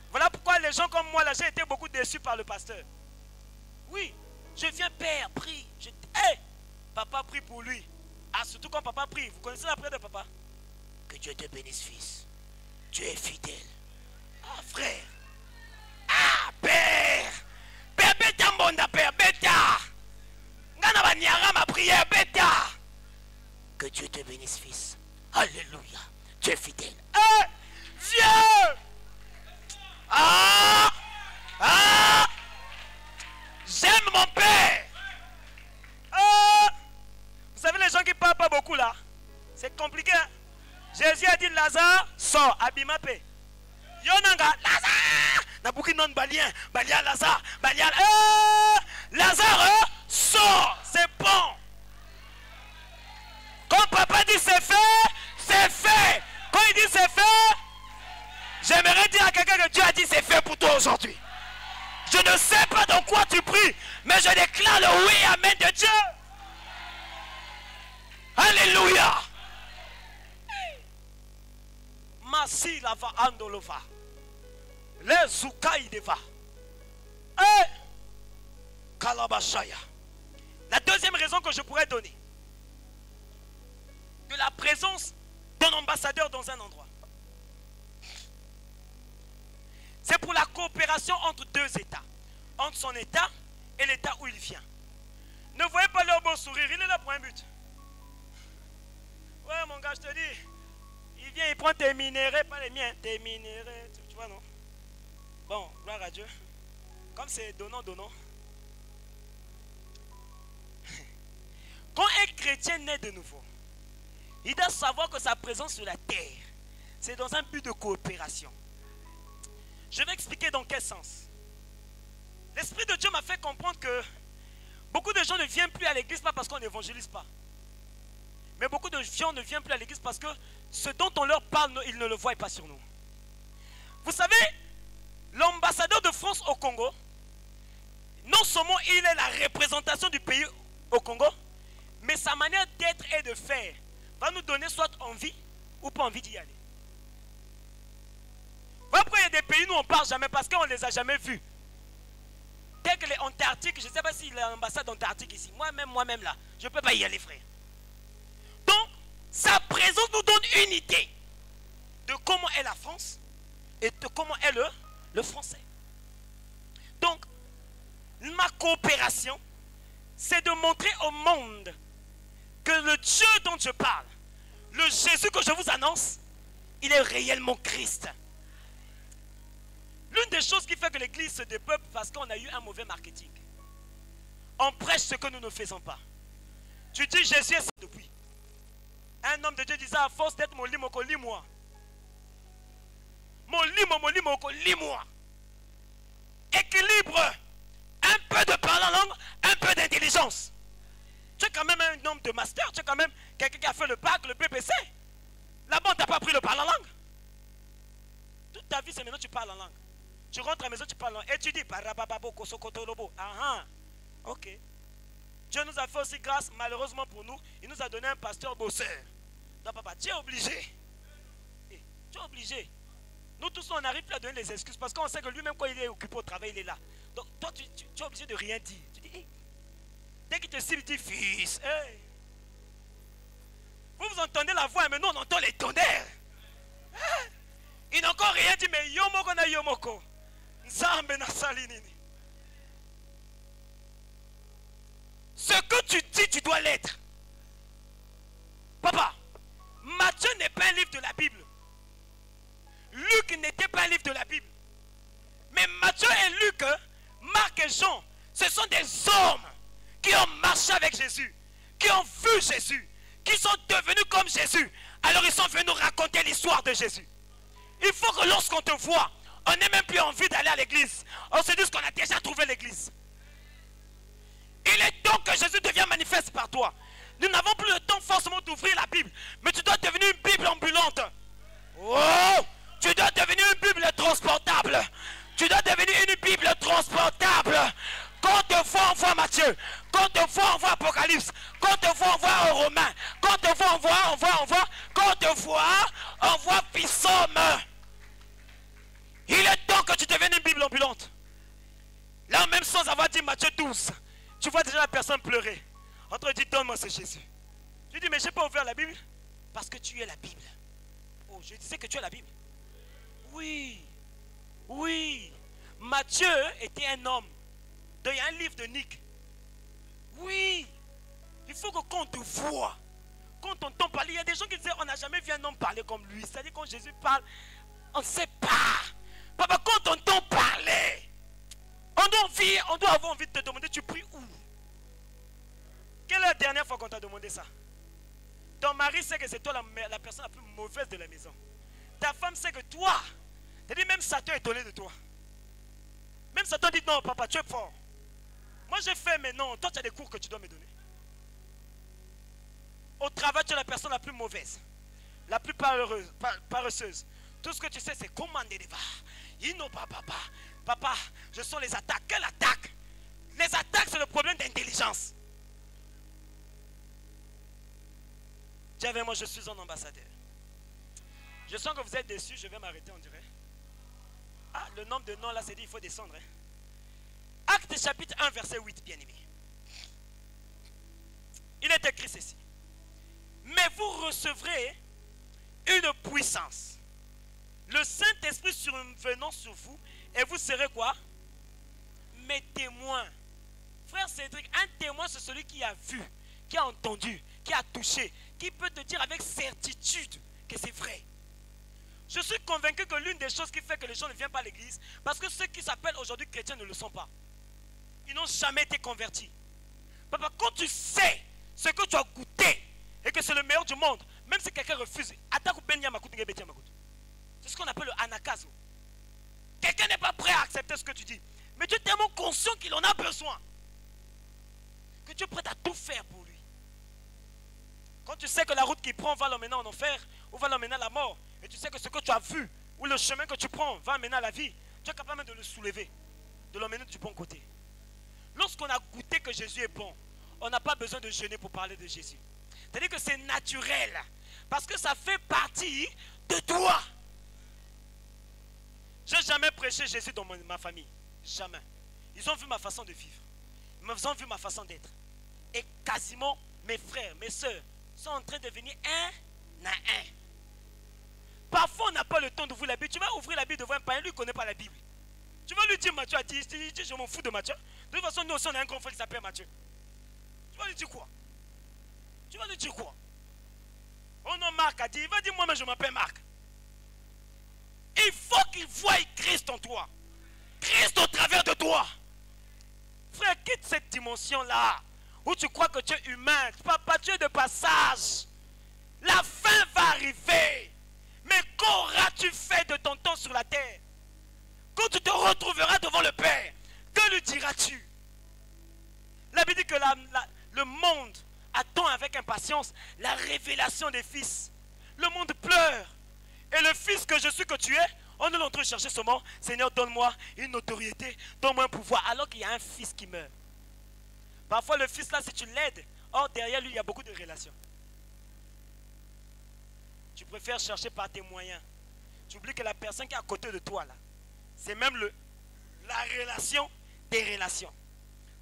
Voilà pourquoi les gens comme moi, là, j'ai été beaucoup déçus par le pasteur. Oui, je viens, père, prie. Hey, papa prie pour lui. Ah, surtout quand papa prie. Vous connaissez la prière de papa? Que Dieu te bénisse, fils. Dieu est fidèle. Ah, frère. Ah, père. Père, bêta, monda, père, bêta. Ngana banyara ma prière, bêta. Que Dieu te bénisse, fils. Alléluia. Dieu est fidèle. Ah, Dieu. Ah, ah. J'aime mon père. Ah. Vous savez les gens qui parlent pas beaucoup là, c'est compliqué. Hein? Jésus a dit Lazare, sors, abimapé. Yonanga, Lazare. Nabuki non balien, balien Lazare, balien. Lazare, sors, c'est bon. Quand papa dit c'est fait, c'est fait. Quand il dit c'est fait, j'aimerais dire à quelqu'un que Dieu a dit c'est fait pour toi aujourd'hui. Je ne sais pas dans quoi tu pries, mais je déclare le oui, amen de Dieu. Alléluia. Masi lava andolova. Les zoukaï deva. Kalabashaya. La deuxième raison que je pourrais donner de la présence d'un ambassadeur dans un endroit, c'est pour la coopération entre deux États, entre son État et l'État où il vient. Ne voyez pas leur beau sourire, il est là pour un but. Ouais, mon gars, je te dis, il vient, il prend tes minéraux, pas les miens, tes minéraux, tu vois, non? Bon, gloire à Dieu. Comme c'est donnant, donnant. Quand un chrétien naît de nouveau, il doit savoir que sa présence sur la terre, c'est dans un but de coopération. Je vais expliquer dans quel sens. L'Esprit de Dieu m'a fait comprendre que beaucoup de gens ne viennent plus à l'église pas parce qu'on n'évangélise pas. Mais beaucoup de gens ne viennent plus à l'église parce que ce dont on leur parle, ils ne le voient pas sur nous. Vous savez, l'ambassadeur de France au Congo, non seulement il est la représentation du pays au Congo, mais sa manière d'être et de faire va nous donner soit envie ou pas envie d'y aller. Voilà pourquoi il y a des pays où on ne parle jamais parce qu'on ne les a jamais vus. Tel que les Antarctiques, je ne sais pas s'il y a l'ambassade d'Antarctique ici. Moi-même là, je ne peux pas y aller, frère. Donc, sa présence nous donne une idée de comment est la France et de comment est le français. Donc, ma coopération, c'est de montrer au monde que le Dieu dont je parle, le Jésus que je vous annonce, il est réellement Christ. L'une des choses qui fait que l'église se dépeuple parce qu'on a eu un mauvais marketing. On prêche ce que nous ne faisons pas. Tu dis Jésus est depuis. Un homme de Dieu disait à force d'être mon limoko, lis-moi. Mon limoko, lis-moi. Équilibre. Un peu de parler en langue, un peu d'intelligence. Tu es quand même un homme de master, tu es quand même quelqu'un qui a fait le bac, le BPC. Là-bas, tu n'as pas appris le parler en langue. Toute ta vie, c'est maintenant que tu parles en langue. Tu rentres à la maison, tu parles en langue. Et tu dis, ok. Dieu nous a fait aussi grâce, malheureusement pour nous, il nous a donné un pasteur bosseur. Donc papa, tu es obligé. Tu es obligé. Nous tous, on n'arrive plus à donner les excuses parce qu'on sait que lui-même, quand il est occupé au travail, il est là. Donc toi, tu es obligé de rien dire. Tu dis, hey. Dès qu'il te cible, il dit, fils, hey. Vous entendez la voix, mais nous, on entend les tonnerres. Hein? Il n'a encore rien dit, mais Yomo qu'on na yomoko. Nzambe na salinini. Ce que tu dis, tu dois l'être. Papa, Matthieu n'est pas un livre de la Bible. Luc n'était pas un livre de la Bible. Mais Matthieu et Luc, Marc et Jean, ce sont des hommes qui ont marché avec Jésus, qui ont vu Jésus, qui sont devenus comme Jésus. Alors ils sont venus raconter l'histoire de Jésus. Il faut que lorsqu'on te voit, on n'ait même plus envie d'aller à l'église. On se dit qu'on a déjà trouvé l'église. Il est temps que Jésus devienne manifeste par toi. Nous n'avons plus le temps forcément d'ouvrir la Bible. Mais tu dois devenir une Bible ambulante. Oh! Tu dois devenir une Bible transportable. Tu dois devenir une Bible transportable. Quand on te voit, on voit Matthieu. Quand on te voit, on voit Apocalypse. Quand on te voit, on voit Romains. Quand on te voit, on voit. Quand on te voit, on voit Pissome. Il est temps que tu deviennes une Bible ambulante. Là, même sans avoir dit Matthieu 12, tu vois déjà la personne pleurer. On te dit, donne-moi ce Jésus. Je dis, mais je n'ai pas ouvert la Bible. Parce que tu es la Bible. Oh, je disais que tu es la Bible. Oui. Oui. Matthieu était un homme. Il y a un livre de Nick. Oui. Il faut que quand on te voit, quand on t'entend parler, il y a des gens qui disaient, on n'a jamais vu un homme parler comme lui. C'est-à-dire quand Jésus parle, on ne sait pas. Papa, quand on t'entend parler, on doit avoir envie de te demander, tu pries où? Quelle est la dernière fois qu'on t'a demandé ça? Ton mari sait que c'est toi la personne la plus mauvaise de la maison. Ta femme sait que toi, c'est-à-dire même Satan est étonné de toi. Même Satan dit non, papa, tu es fort. Moi j'ai fait, mais non, toi tu as des cours que tu dois me donner. Au travail, tu es la personne la plus mauvaise, la plus paresseuse. Tout ce que tu sais, c'est commander des var. Il n'ont pas, papa. Papa, je sens les attaques. Quelle attaque? Les attaques, c'est le problème d'intelligence. Dis avec moi, je suis un ambassadeur. Je sens que vous êtes déçus, je vais m'arrêter, on dirait. Ah, le nombre de noms là, c'est dit, il faut descendre. Hein. Acte chapitre 1, verset 8, bien aimé. Il est écrit ceci. Mais vous recevrez une puissance. Le Saint-Esprit survenant sur vous, et vous serez quoi? Mes témoins. Frère Cédric, un témoin, c'est celui qui a vu, qui a entendu, qui a touché, qui peut te dire avec certitude que c'est vrai. Je suis convaincu que l'une des choses qui fait que les gens ne viennent pas à l'église, parce que ceux qui s'appellent aujourd'hui chrétiens ne le sont pas. Ils n'ont jamais été convertis. Papa, quand tu sais ce que tu as goûté et que c'est le meilleur du monde, même si quelqu'un refuse, c'est ce qu'on appelle le anakazo. Quelqu'un n'est pas prêt à accepter ce que tu dis, mais tu es tellement conscient qu'il en a besoin que tu es prêt à tout faire pour lui. Quand tu sais que la route qu'il prend va l'emmener en enfer ou va l'emmener à la mort, et tu sais que ce que tu as vu ou le chemin que tu prends va amener à la vie, tu es capable même de le soulever, de l'emmener du bon côté. Lorsqu'on a goûté que Jésus est bon, on n'a pas besoin de jeûner pour parler de Jésus. C'est-à-dire que c'est naturel, parce que ça fait partie de toi. Je n'ai jamais prêché Jésus dans ma famille. Jamais. Ils ont vu ma façon de vivre. Ils ont vu ma façon d'être. Et quasiment mes frères, mes soeurs sont en train de devenir un à un. Parfois, on n'a pas le temps d'ouvrir la Bible. Tu vas ouvrir la Bible devant un païen, lui ne connaît pas la Bible. Tu vas lui dire, Matthieu a dit, je m'en fous de Matthieu. De toute façon, nous aussi, on a un grand frère qui s'appelle Matthieu. Tu vas lui dire quoi? Tu vas lui dire quoi? Oh non, Marc a dit, il va dire, moi-même, je m'appelle Marc. Il faut qu'il voie Christ en toi. Christ au travers de toi. Frère, quitte cette dimension-là où tu crois que tu es humain. Papa, tu es de passage. La fin va arriver. Mais qu'auras-tu fait de ton temps sur la terre? Quand tu te retrouveras devant le Père, que lui diras-tu? La Bible dit que le monde attend avec impatience la révélation des fils. Le monde pleure. Et le fils que je suis, que tu es, on est en train de chercher ce mot. Seigneur, donne-moi une autorité, donne-moi un pouvoir. Alors qu'il y a un fils qui meurt. Parfois, le fils là, si tu l'aides, or derrière lui, il y a beaucoup de relations. Tu préfères chercher par tes moyens. Tu oublies que la personne qui est à côté de toi là, c'est même la relation des relations.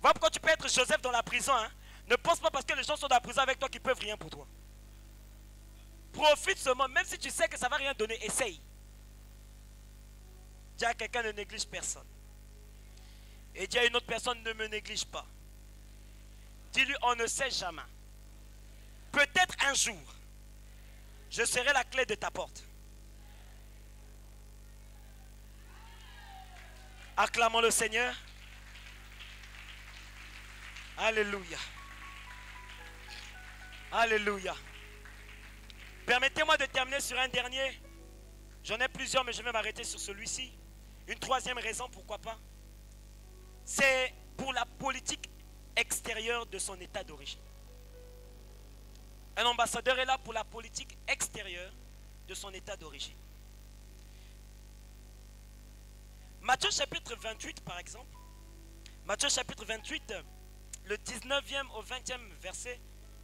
Voilà pourquoi tu peux être Joseph dans la prison. Hein? Ne pense pas parce que les gens sont dans la prison avec toi qu'ils peuvent rien pour toi. Profite seulement, même si tu sais que ça ne va rien donner, essaye. Dis à quelqu'un, ne néglige personne. Et dis à une autre personne, ne me néglige pas. Dis-lui, on ne sait jamais. Peut-être un jour, je serai la clé de ta porte. Acclamons le Seigneur. Alléluia. Alléluia. Permettez-moi de terminer sur un dernier. J'en ai plusieurs, mais je vais m'arrêter sur celui-ci. Une troisième raison, pourquoi pas. C'est pour la politique extérieure de son état d'origine. Un ambassadeur est là pour la politique extérieure de son état d'origine. Matthieu chapitre 28, par exemple. Matthieu chapitre 28, le 19e au 20e verset,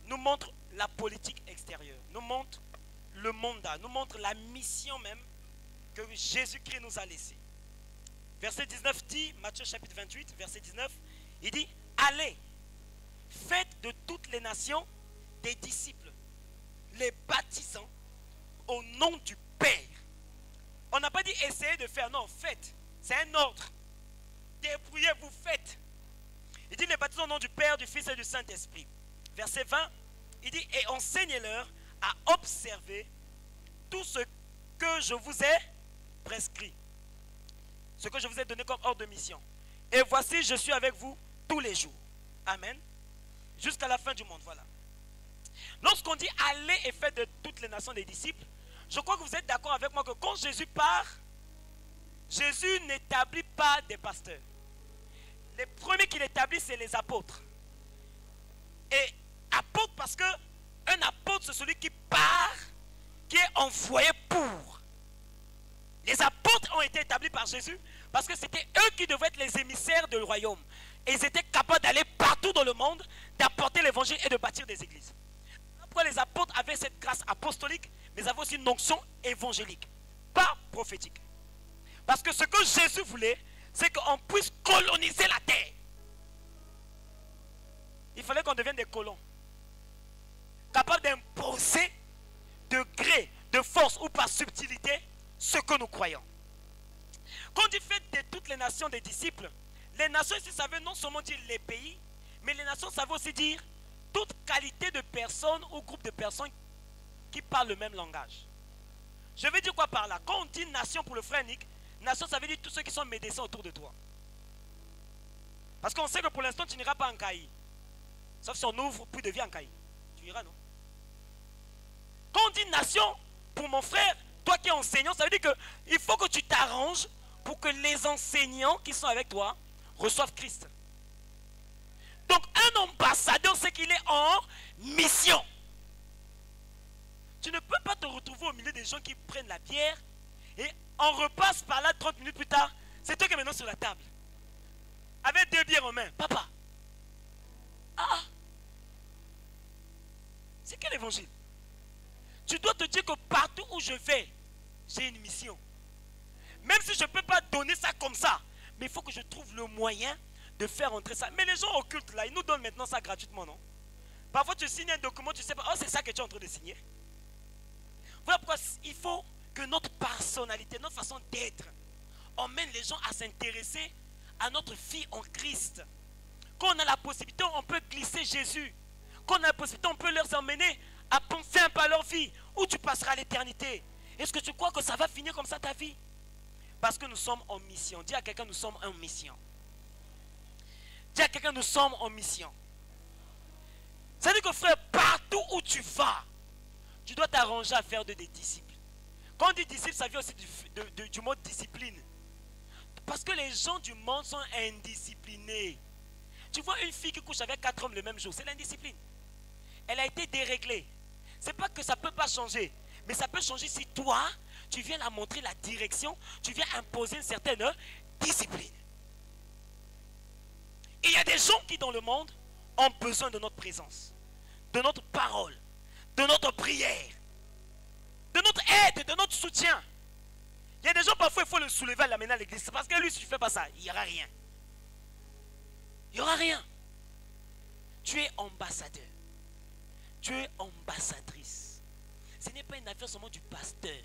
nous montre la politique extérieure, nous montre le mandat, nous montre la mission même que Jésus-Christ nous a laissée. Verset 19 dit, Matthieu chapitre 28, verset 19, il dit, allez, faites de toutes les nations des disciples, les baptisant au nom du Père. On n'a pas dit essayez de faire, non, faites. C'est un ordre. Débrouillez-vous, faites. Il dit les baptisons au nom du Père, du Fils et du Saint-Esprit. Verset 20, il dit et enseignez-leur à observer tout ce que je vous ai prescrit. Ce que je vous ai donné comme ordre de mission. Et voici, je suis avec vous tous les jours. Amen. Jusqu'à la fin du monde, voilà. Lorsqu'on dit allez et faites de toutes les nations des disciples, je crois que vous êtes d'accord avec moi que quand Jésus part, Jésus n'établit pas des pasteurs. Les premiers qu'il établit, c'est les apôtres. Et apôtre parce que un apôtre, c'est celui qui part, qui est envoyé pour. Les apôtres ont été établis par Jésus parce que c'était eux qui devaient être les émissaires du royaume. Et ils étaient capables d'aller partout dans le monde, d'apporter l'évangile et de bâtir des églises. Pourquoi les apôtres avaient cette grâce apostolique, mais ils avaient aussi une onction évangélique, pas prophétique. Parce que ce que Jésus voulait, c'est qu'on puisse coloniser la terre. Il fallait qu'on devienne des colons, capables d'imposer de gré, de force ou par subtilité ce que nous croyons. Quand on dit faites de toutes les nations des disciples, les nations ici, ça veut non seulement dire les pays, mais les nations, ça veut aussi dire toute qualité de personnes ou groupe de personnes qui parlent le même langage. Je veux dire quoi par là? Quand on dit nation pour le frère Nick, nation, ça veut dire tous ceux qui sont médecins autour de toi. Parce qu'on sait que pour l'instant, tu n'iras pas en Caï. Sauf si on ouvre plus de vie en Caï. Tu iras, non? Quand on dit nation, pour mon frère, toi qui es enseignant, ça veut dire qu'il faut que tu t'arranges pour que les enseignants qui sont avec toi reçoivent Christ. Donc un ambassadeur, c'est qu'il est en mission. Tu ne peux pas te retrouver au milieu des gens qui prennent la bière et on repasse par là 30 minutes plus tard. C'est toi qui es maintenant sur la table. Avec 2 bières en main. Papa. Ah. C'est quel évangile? Tu dois te dire que partout où je vais, j'ai une mission. Même si je ne peux pas donner ça comme ça. Mais il faut que je trouve le moyen de faire entrer ça. Mais les gens occultes là, ils nous donnent maintenant ça gratuitement, non? Parfois tu signes un document, tu sais pas, oh c'est ça que tu es en train de signer. Voilà pourquoi il faut que notre personnalité, notre façon d'être, emmène les gens à s'intéresser à notre vie en Christ. Quand on a la possibilité, on peut glisser Jésus. Quand on a la possibilité, on peut leur emmener à penser un peu à leur vie. Où tu passeras l'éternité. Est-ce que tu crois que ça va finir comme ça ta vie? Parce que nous sommes en mission. Dis à quelqu'un, nous sommes en mission. Dis à quelqu'un, nous sommes en mission. Ça veut dire que frère, partout où tu vas, tu dois t'arranger à faire des disciples. Quand on dit disciples, ça vient aussi du mot discipline. Parce que les gens du monde sont indisciplinés. Tu vois une fille qui couche avec 4 hommes le même jour, c'est l'indiscipline. Elle a été déréglée. C'est pas que ça ne peut pas changer, mais ça peut changer si toi, tu viens la montrer la direction, tu viens imposer une certaine discipline. Il y a des gens qui dans le monde ont besoin de notre présence, de notre parole, de notre prière, de notre aide, de notre soutien. Il y a des gens, parfois, il faut le soulever à l'amener à l'église. C'est parce que lui, si tu ne fais pas ça, il n'y aura rien. Il n'y aura rien. Tu es ambassadeur. Tu es ambassadrice. Ce n'est pas une affaire seulement du pasteur,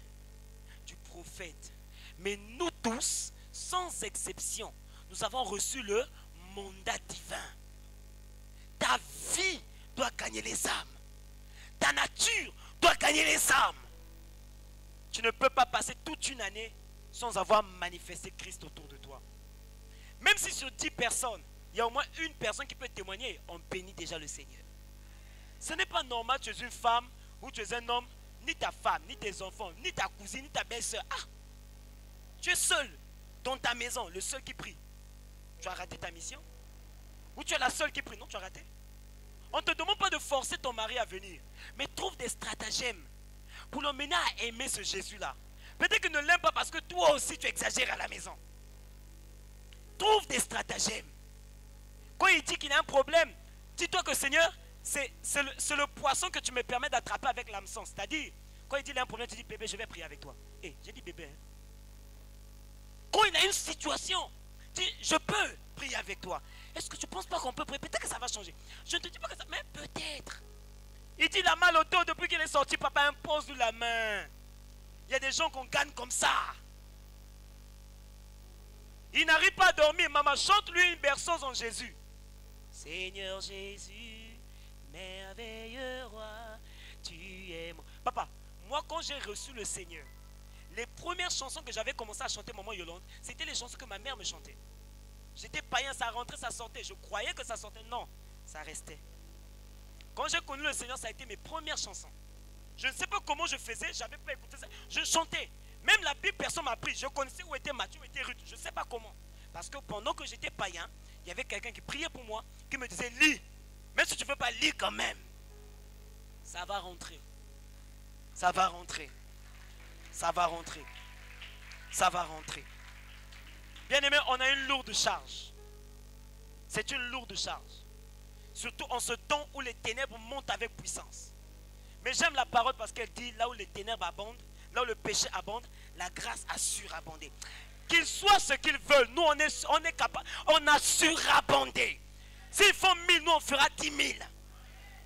du prophète. Mais nous tous sans exception, nous avons reçu le mandat divin. Ta vie doit gagner les âmes. Ta nature doit gagner les âmes. Tu ne peux pas passer toute une année sans avoir manifesté Christ autour de toi. Même si sur 10 personnes, il y a au moins une personne qui peut témoigner, on bénit déjà le Seigneur. Ce n'est pas normal, tu es une femme ou tu es un homme, ni ta femme, ni tes enfants, ni ta cousine, ni ta belle-sœur. Ah, tu es seul dans ta maison, le seul qui prie. Tu as raté ta mission? Ou tu es la seule qui prie? Non, tu as raté. On ne te demande pas de forcer ton mari à venir, mais trouve des stratagèmes pour l'emmener à aimer ce Jésus-là. Peut-être qu'il ne l'aime pas parce que toi aussi tu exagères à la maison. Trouve des stratagèmes. Quand il dit qu'il a un problème, dis-toi que Seigneur, c'est le poisson que tu me permets d'attraper avec l'hameçon. C'est-à-dire, quand il dit qu'il a un problème, tu dis bébé, je vais prier avec toi. Hé, j'ai dit bébé. Hein. Quand il a une situation, dis je peux prier avec toi. Est-ce que tu ne penses pas qu'on peut prier? Peut-être que ça va changer. Je ne te dis pas que ça, mais peut-être. Il dit la main au dos depuis qu'il est sorti, papa impose-lui la main. Il y a des gens qu'on gagne comme ça. Il n'arrive pas à dormir. Maman, chante-lui une berceuse en Jésus. Seigneur Jésus, merveilleux roi, tu es mon... Papa, moi quand j'ai reçu le Seigneur, les premières chansons que j'avais commencé à chanter, maman Yolande, c'était les chansons que ma mère me chantait. J'étais païen, ça rentrait, ça sortait. Je croyais que ça sortait. Non, ça restait. Quand j'ai connu le Seigneur, ça a été mes premières chansons. Je ne sais pas comment je faisais, je n'avais pas écouté ça. Je chantais. Même la Bible, personne m'a appris. Je connaissais où était Matthieu, où était Ruth. Je ne sais pas comment. Parce que pendant que j'étais païen, il y avait quelqu'un qui priait pour moi, qui me disait lis. Même si tu ne veux pas lire quand même, ça va rentrer. Ça va rentrer. Ça va rentrer. Ça va rentrer. Bien aimé, on a une lourde charge. C'est une lourde charge. Surtout en ce temps où les ténèbres montent avec puissance. Mais j'aime la parole parce qu'elle dit, là où les ténèbres abondent, là où le péché abonde, la grâce a surabondé. Qu'ils soient ce qu'ils veulent, nous on est capable, on a surabondé. S'ils font 1000, nous on fera 10 000.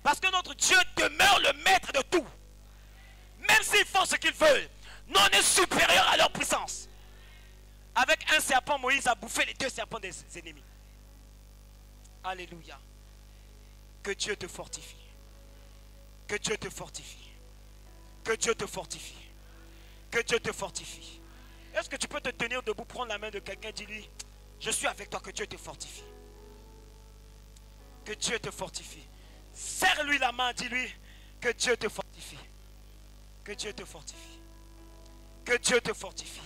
Parce que notre Dieu demeure le maître de tout. Même s'ils font ce qu'ils veulent, nous on est supérieurs à leur puissance. Avec un serpent, Moïse a bouffé les 2 serpents des ennemis. Alléluia. Que Dieu te fortifie. Que Dieu te fortifie. Que Dieu te fortifie. Que Dieu te fortifie. Est-ce que tu peux te tenir debout, prendre la main de quelqu'un et dis-lui, je suis avec toi, que Dieu te fortifie. Que Dieu te fortifie. Serre-lui la main, dis-lui, que Dieu te fortifie. Que Dieu te fortifie. Que Dieu te fortifie.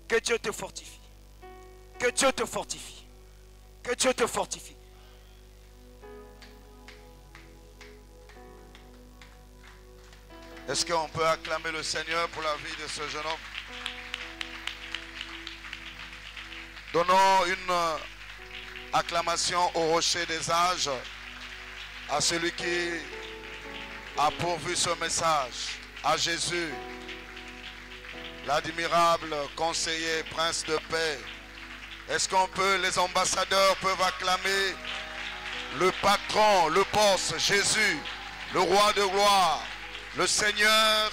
Que Dieu te fortifie. Que Dieu te fortifie. Que Dieu te fortifie. Est-ce qu'on peut acclamer le Seigneur pour la vie de ce jeune homme? Donnons une acclamation au rocher des âges, à celui qui a pourvu ce message, à Jésus, l'admirable conseiller, prince de paix. Est-ce qu'on peut, les ambassadeurs peuvent acclamer le patron, le boss, Jésus, le roi de gloire, le Seigneur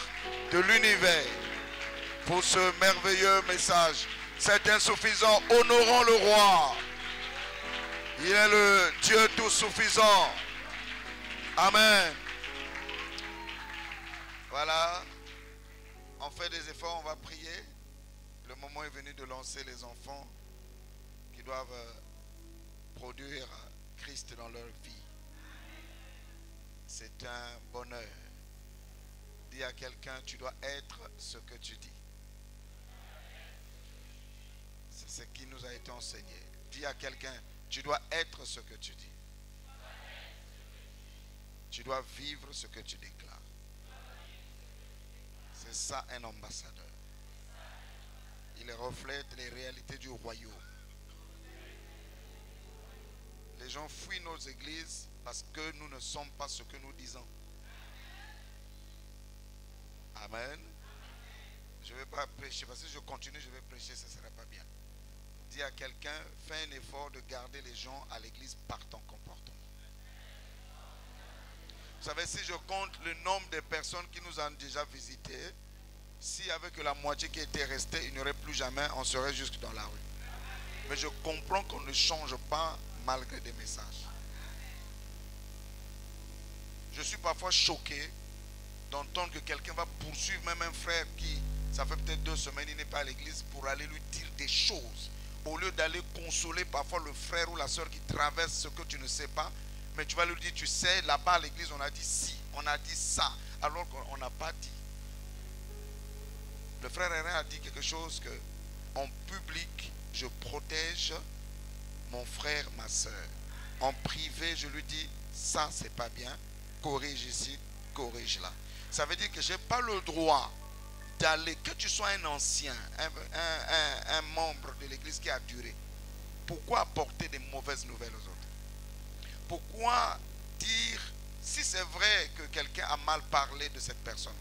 de l'univers, pour ce merveilleux message. C'est insuffisant. Honorons le roi. Il est le Dieu tout suffisant. Amen. Voilà. On fait des efforts, on va prier. Le moment est venu de lancer les enfants qui doivent produire Christ dans leur vie. C'est un bonheur. Dis à quelqu'un, tu dois être ce que tu dis. C'est ce qui nous a été enseigné. Dis à quelqu'un, tu dois être ce que tu dis. Tu dois vivre ce que tu déclares. C'est ça un ambassadeur. Il reflète les réalités du royaume. Les gens fuient nos églises parce que nous ne sommes pas ce que nous disons. Amen. Je ne vais pas prêcher, parce que si je continue, je vais prêcher, ce ne sera pas bien. Dis à quelqu'un, fais un effort de garder les gens à l'église par ton comportement. Vous savez, si je compte le nombre de personnes qui nous ont déjà visités, S'il n'y avait que la moitié qui était restée, il n'y aurait plus jamais, on serait jusque dans la rue. Mais je comprends qu'on ne change pas malgré des messages. Je suis parfois choqué d'entendre que quelqu'un va poursuivre même un frère qui, ça fait peut-être 2 semaines, il n'est pas à l'église, pour aller lui dire des choses. Au lieu d'aller consoler parfois le frère ou la soeur qui traverse ce que tu ne sais pas, mais tu vas lui dire, tu sais, là-bas à l'église, on a dit ci, on a dit ça, alors qu'on n'a pas dit. Le frère Hérin a dit quelque chose que, en public, je protège mon frère, ma soeur. En privé, je lui dis, ça, c'est pas bien, corrige ici, corrige là. Ça veut dire que je n'ai pas le droit d'aller, que tu sois un ancien, un membre de l'église qui a duré. Pourquoi apporter des mauvaises nouvelles aux autres? Pourquoi dire, si c'est vrai que quelqu'un a mal parlé de cette personne,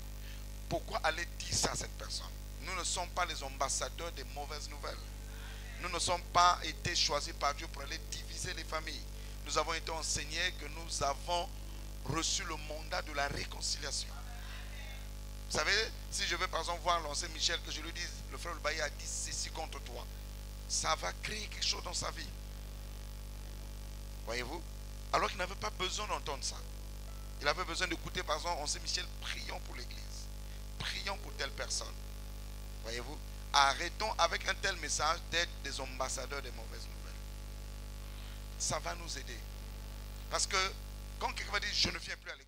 pourquoi aller dire ça à cette personne? Nous ne sommes pas les ambassadeurs des mauvaises nouvelles. Nous ne sommes pas été choisis par Dieu pour aller diviser les familles. Nous avons été enseignés que nous avons reçu le mandat de la réconciliation. Vous savez, si je vais par exemple voir l'ancien Michel, que je lui dise, le frère Lubaï a dit ceci contre toi, ça va créer quelque chose dans sa vie. Voyez-vous? Alors qu'il n'avait pas besoin d'entendre ça. Il avait besoin d'écouter par exemple, l'ancien Michel, prions pour l'église. Prions pour telle personne. Voyez-vous? Arrêtons avec un tel message d'être des ambassadeurs des mauvaises nouvelles. Ça va nous aider. Parce que quand quelqu'un va dire je ne viens plus à l'église,